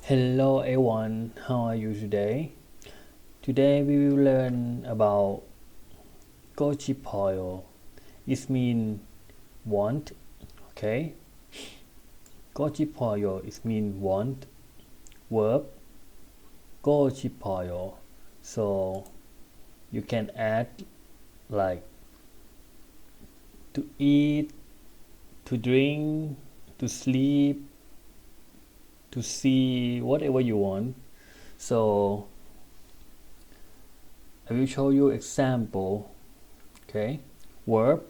Hello everyone, how are you today? Today we will learn about 고싶어요. It means want, okay? 고싶어요 it means want. Verb 고싶어요. So you can add like to eat, to drink, to sleep, to see, whatever you want. So I will show you example. Okay, verb.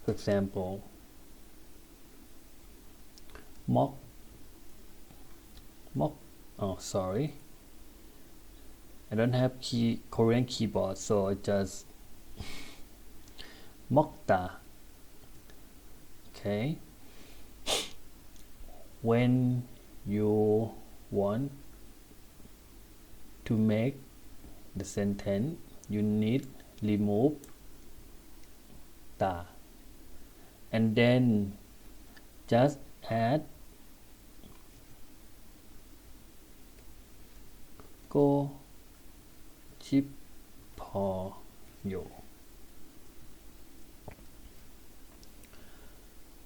For example, mock. Oh, sorry. I don't have Korean keyboard, so I just 먹다. Okay. When you want to make the sentence, you need remove ta and then just add go 싶어요.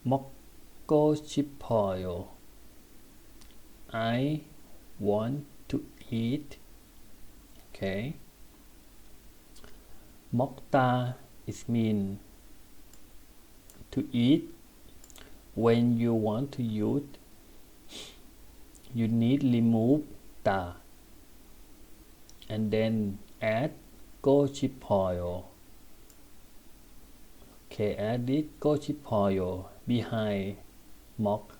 먹고 싶어요. I want to eat. Okay. 먹다 is mean to eat. When you want to use, you need remove ta and then add go 싶어요. Okay, add it go 싶어요 behind mock.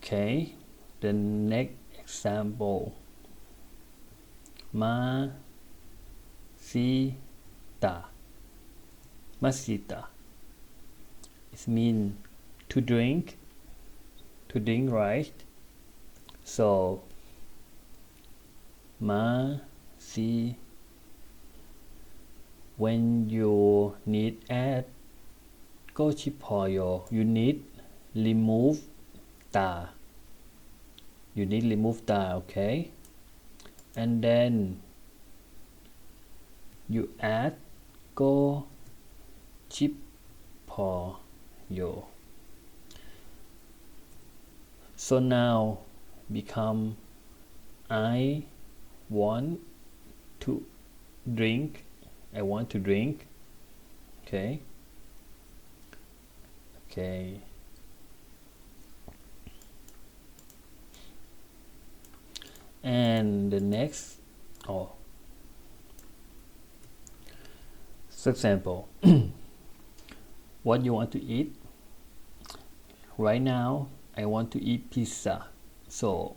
Okay, the next example. Masita. Masita. It means to drink. To drink, right? So masi. When you need add go 싶어요, you need remove ta. You need remove ta, okay? And then you add go 싶어요. So now become I want to drink. I want to drink. Okay. Okay. And the next, for example, what you want to eat? Right now, I want to eat pizza. So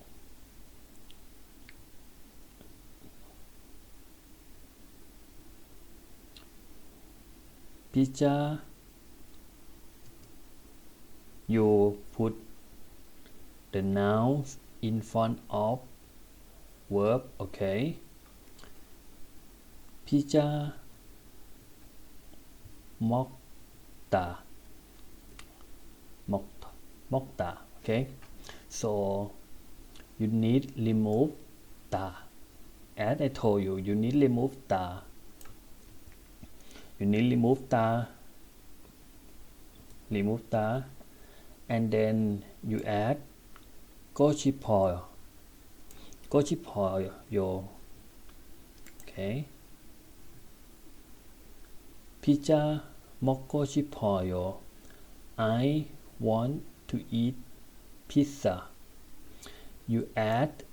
pizza, you put the nouns in front of verb, okay? Pizza 먹다. Okay? So you need remove ta. As I told you, you need remove ta. You need remove ta. Remove ta. And then you add go 싶어요. go 싶어요. Okay. Pizza 먹고 싶어요. I want to eat pizza. You add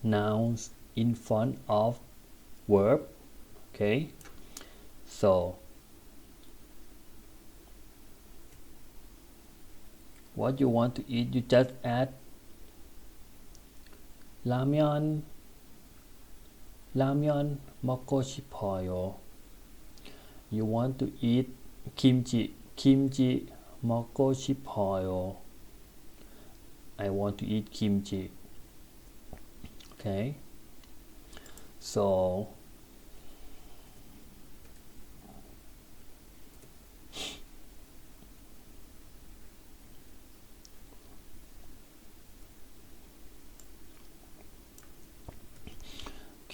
nouns in front of verb. Okay. So what you want to eat, you just add 라면 먹고 싶어요. You want to eat kimchi 먹고 싶어요. I want to eat kimchi. Okay. So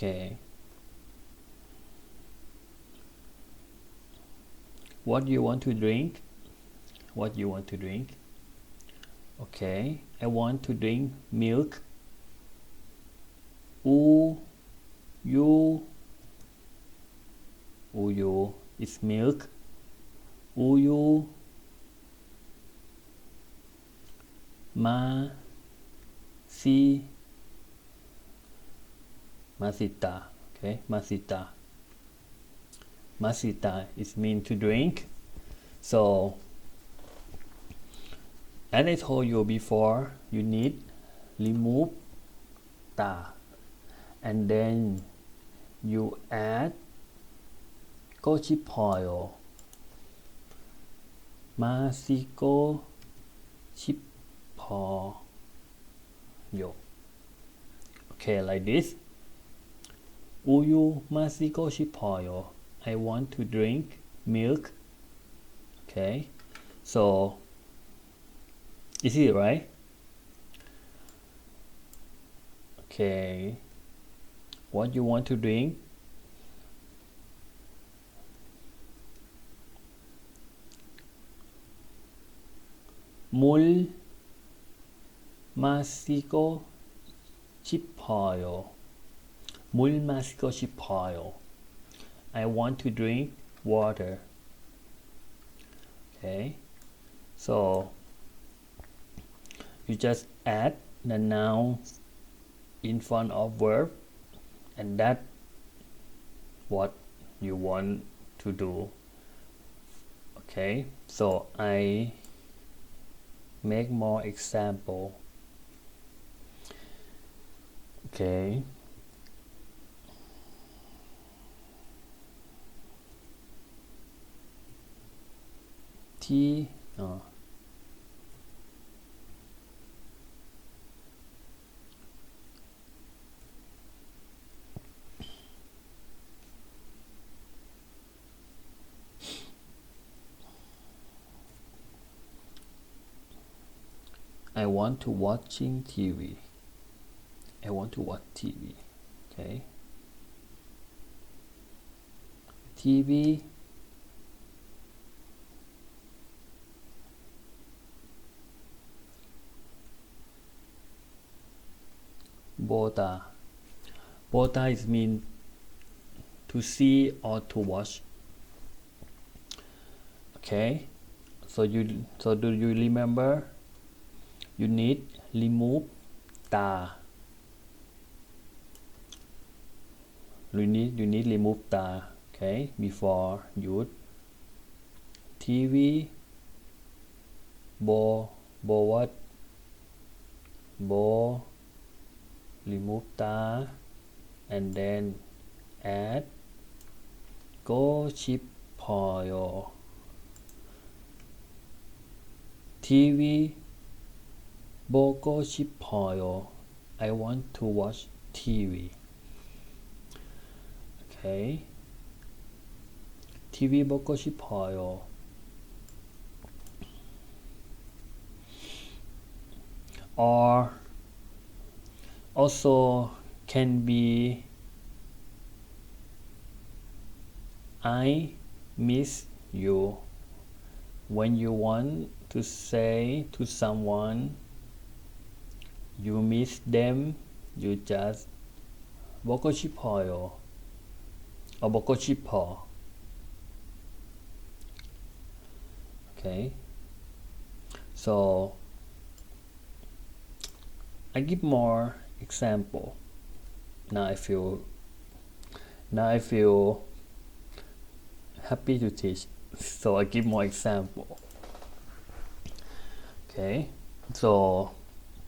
Okay. What do you want to drink? What you want to drink? Okay, I want to drink milk. Uyu. Uyu is milk. Uyu. Masita. Okay, masita. Masita is mean to drink. So as I told you before, you need remove ta, and then you add 고싶어요. 마시고 싶어요. Okay, like this. 우유 마시고 싶어요. I want to drink milk. Okay, so easy, right? Okay, what you want to drink? 물 마시고 싶어요. 물 마시고 싶어요. I want to drink water. Okay, so you just add the noun in front of verb, and that's what you want to do. Okay, so I make more example. Okay, I want to watching TV. I want to watch TV. Okay, TV 보다. 보다 is mean to see or to watch. Okay, so do you remember? You need remove ta. You need remove ta. Okay, before use TV. Bo what? Bo remove ta, and then add 고싶어요. TV 보고 싶어요. I want to watch TV. Okay, TV 보고 싶어요. Or also can be I miss you. When you want to say to someone you miss them, you just 보고 싶어요 or 보고 싶어. Okay, so I give more example. Now I feel happy to teach, so I give more example. Okay, so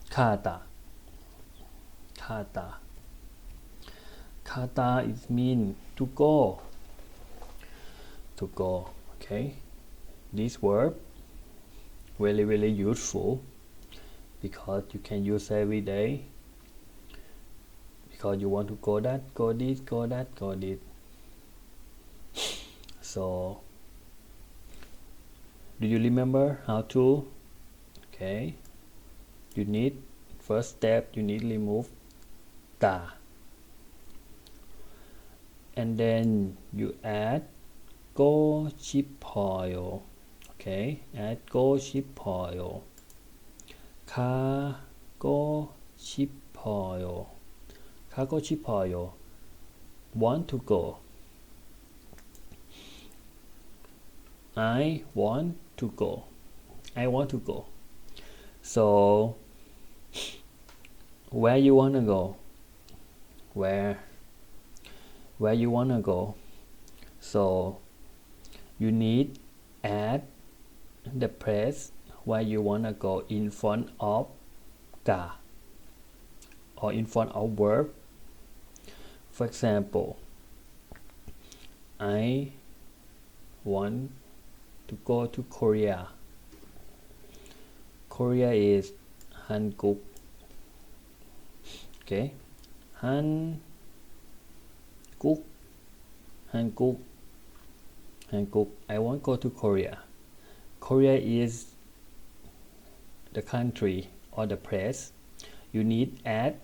가다 is mean to go. Okay, this verb really useful because you can use every day, because you want to go that, go this, go that, go this. So do you remember how to? Okay, you need, first step, you need remove ta. and then you add go 싶어요. Okay, add go 싶어요. 가고 싶어요. 가고 싶어요. Want to go. I want to go. I want to go. So where you wanna go? Where you wanna go? So you need add the place where you wanna go in front of ga or in front of verb. For example, I want to go to Korea. Korea is 한국. Okay, 한국. I want to go to Korea. Korea is the country or the place. You need add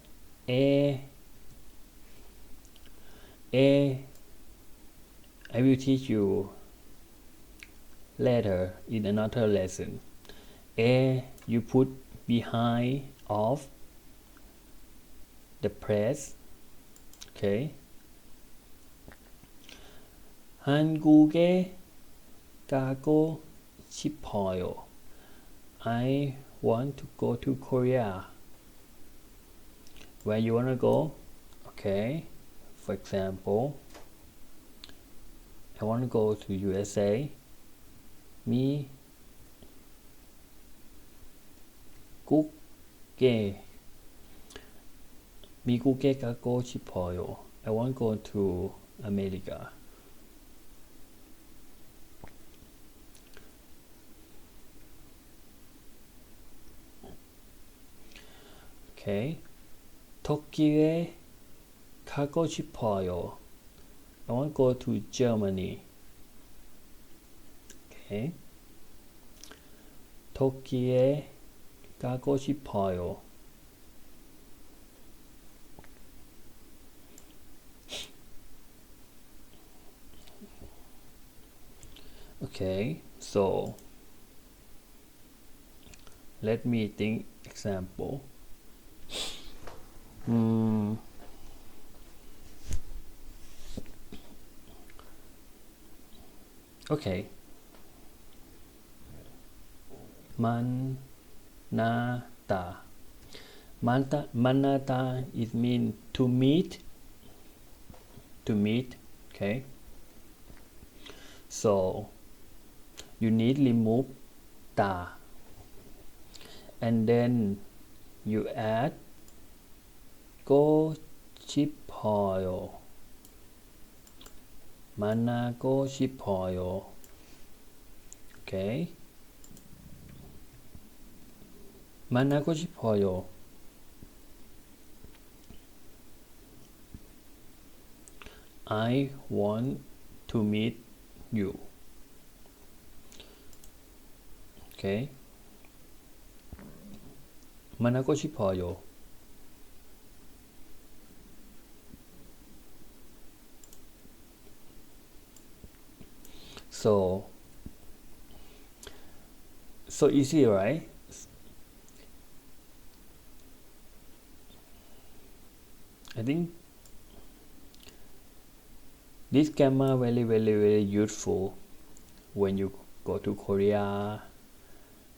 a. I will teach you later in another lesson. You put behind of the place. Okay. 한국에 가고 싶어요. I want to go to Korea. Where you wanna go? Okay. For example, I want to go to USA. 미국에 가고 싶어요. I want to go to America. Okay. 터키에 가고 싶어요. I want to go to Germany. Okay. 터키에 가고 싶어요. Okay, so let me think example. Okay. 만나다. 만나다 it means to meet. Okay. So you need remove da, and then you add 고 싶어요. 만나고 싶어요. Okay. 만나고 싶어요. I want to meet you. Okay. 만나고 싶어요. So easy, right? I think this grammar very useful when you go to Korea.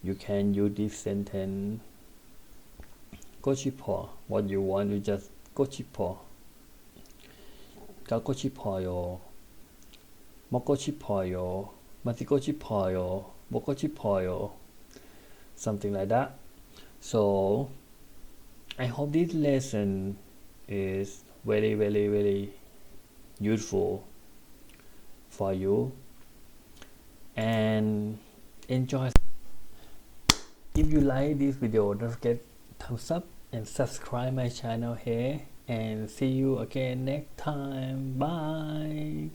You can use this sentence. go 싶어. What you want, you just go 싶어. 가고 싶어요. 먹고 싶어요. 마시고 싶어요. 먹고 싶어요. Something like that. So I hope this lesson is very useful for you and enjoy. If you like this video, don't forget thumbs up and subscribe my channel here, and see you again next time. Bye.